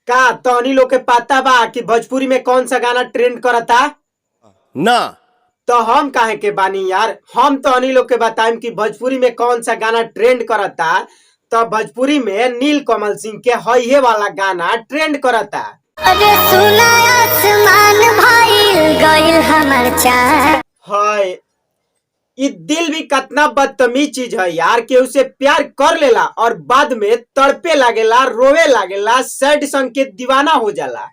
का तोनी लोग के पता बा कि भोजपुरी में कौन सा गाना ट्रेंड करता? ना तो हम काहे के बानी यार, हम तोनी लोग के बताएं कि भोजपुरी में कौन सा गाना ट्रेंड करता। तो भोजपुरी में नील कमल सिंह के हइये वाला गाना ट्रेंड करता। अरे सुना आसमान भाई गइल हमर चाह। हाय, ये दिल भी कितना बदतमीज चीज है यार कि उसे प्यार कर लेला और बाद में तड़पे लागेला, रोवे लागेला, सैड सॉन्ग के दीवाना हो जाला।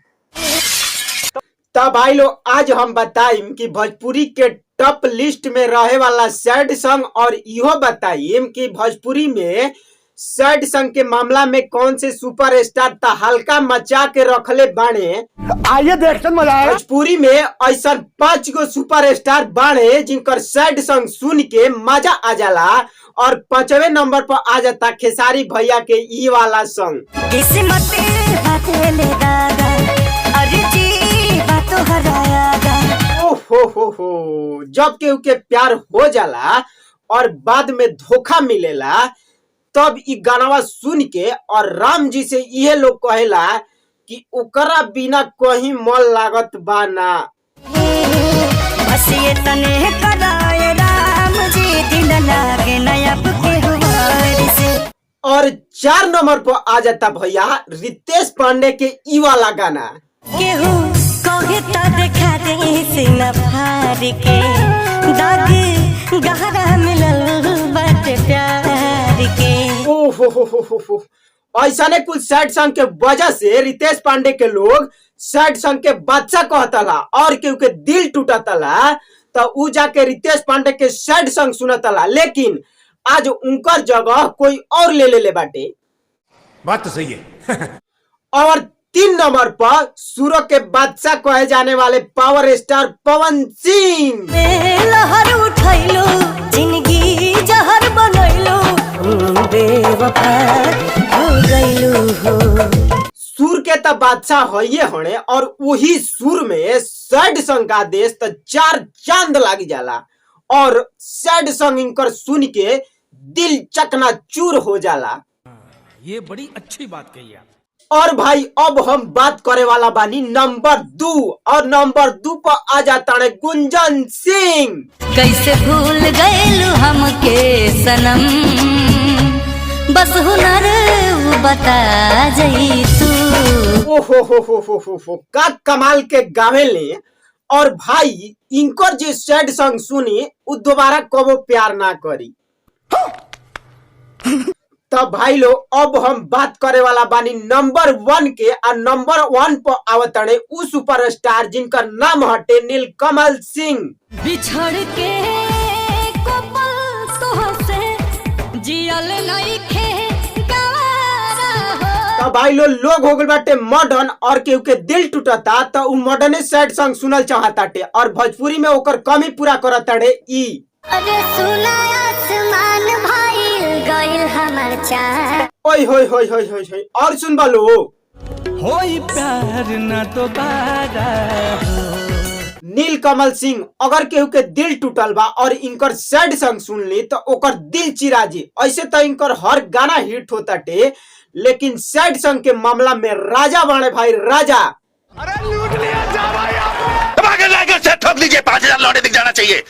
तब भाई लोग आज हम बताइम कि भोजपुरी के टॉप लिस्ट में रहे वाला सैड सॉन्ग और इहो बताइम कि भोजपुरी में सैड सॉन्ग के मामला में कौन से सुपरस्टार ता हल्का मचा के रखले बाणे। आइए देखते मजा आएगा। भोजपुरी में ऐसा 5 गो सुपरस्टार बाणे जिनकर सैड सॉन्ग सुन के मजा आ जाला और 5वें नंबर पर आ जाता खेसारी भैया के ई वाला सॉन्ग। हो जब केहू के प्यार हो जाला और बाद में धोखा मिलेला तब ई गानावा सुन के और राम जी से ये लोग कहेला कि ओकरा बिना कहीं मन लागत बा ना। और 4 नंबर पर आ जाता भैया रितेश पांडे के ई वाला गाना। केहू कहे त देखा दे सीना फाड़ के दाग गहरा मिलल बाटे प्यार के। ओहो ऐसा ने कुछ सैड सॉन्ग के वजह से रितेश पांडे के लोग सैड सॉन्ग के बादशाह कहतला और क्योंकि दिल टूटतला तो उ जाके रितेश पांडे के सैड सॉन्ग सुनतला। लेकिन आज उनकर जगह कोई और ले बाटे। बात तो सही है। और 3 नंबर पर सुरों के बादशाह कहे जाने वाले पावर स्टार पवन सिंह। लहर उठैलो जिंदगी जहर बनैलो बेवफा हो गइलो हो। सुर के त बादशाह होइए हणे और वही सुर में सैड सॉन्ग का देश त 4 चांद लाग जाला और सैड सॉन्ग इनकर सुन के दिल चकनाचूर हो जाला। ये बड़ी अच्छी बात कही आप। और भाई अब हम बात करे वाला बानी नंबर 2 और नंबर 2 पर आ जाता है गुंजन सिंह। कैसे भूल गइलू हमके सनम बस हुनर बता जई तू। ओहो का कमाल के गावे ले। और भाई इनकर जो सैड सॉन्ग सुनी उ दोबारा कबो प्यार ना करी। तब भाई लोग अब हम बात करे वाला बानी नंबर 1 के और नंबर 1 पर आवतड़े उ सुपरस्टार जिनका नाम हटे नीलकमल सिंह। बिछड़ के कोपल तोहसे जियल नइखे गवारा हो। तब भाई लोग हो गए बाटे मॉडर्न और केहू के दिल टूटता तो उ मॉडर्न सैड सॉन्ग सुनल चाहताटे और भोजपुरी में ओकर कमी पूरा करताड़े ई। अरे सुना आसमान भाई गइल हमर चाह। ओए होय और सुन बालो होई प्यार ना दोबारा। नीलकमल सिंह अगर केहू के दिल टूटल बा और इनकर सैड सॉन्ग सुन ली तो ओकर दिल चिराजी। ऐसे तो इनकर हर गाना हिट होताटे लेकिन सैड सॉन्ग के मामला में राजा बने भाई राजा। अरे लूट लिया जा भाई आपने। ठोक लीजिए 5000 लौटे दिख जाना चाहिए।